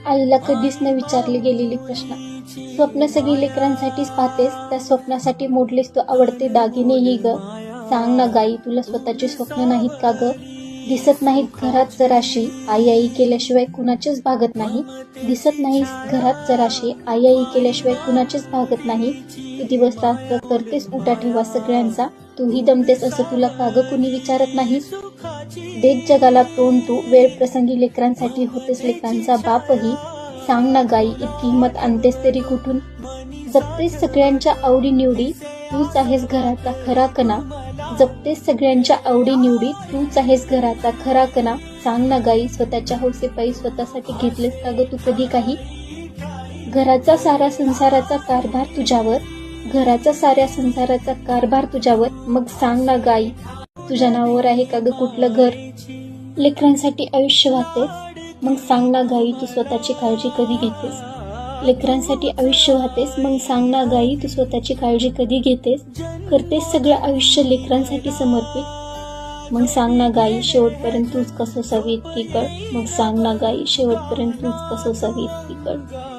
आईला कधीच न विचारली गेलेली प्रश्न. स्वप्न सगळी लेकरांसाठीच पाहतेस, त्या स्वप्नासाठी मोडलेस तू आवडते दागिने ही ग. सांग ना गाई, तुला स्वतःची स्वप्न नाहीत का ग? दिसत नाहीत घरात जराशी, आई आई केल्याशिवाय कुणाचेच भागत नाही. दिसत नाहीस घरात जराशी, आई आई केल्याशिवाय कुणाचेच भागत नाही. तू दिवस रात्र करतेस उठा ठेवा सगळ्यांचा, तूही दमतेस असं तुला का ग कुणी विचारत नाही. देत जगाला तोंड तू, वेळ प्रसंगी लेकरांसाठी होतेस लेकरांचा बापही. सांग ना गाई, इतकी हिंमत आणतेस तरी कुठून? जपतेस सगळ्यांच्या आवडी निवडी, तूच आहेस घराचा खरा कणा. जपतेस सगळ्यांच्या आवडी निवडी, तूच आहेस घराचा खरा कणा. सांग ना गाई, स्वतःच्या हौसेपायी स्वतःसाठी घेतलेस का ग तू कधी काही? घराचा सारा संसाराचा कारभार तुझ्यावर, घराचा साऱ्या संसाराचा कारभार तुझ्यावर. मग सांग ना गाई, तुझ्या नावावर आहे का ग कुठलं घर? लेकरांसाठी आयुष्य वाहतेस, मग सांग ना गाई, तू स्वतःची काळजी कधी घेतेस? लेकरांसाठी आयुष्य वाहतेस, मग सांग ना गाई, तू स्वतःची काळजी कधी घेतेस? करतेस सगळं आयुष्य लेकरांसाठी समर्पित, मग सांग ना गाई, शेवटपर्यंत तूच कसं असावी इतकी कळ. मग सांग ना गाई, शेवटपर्यंत तूच कसं असावी इतकी कळ.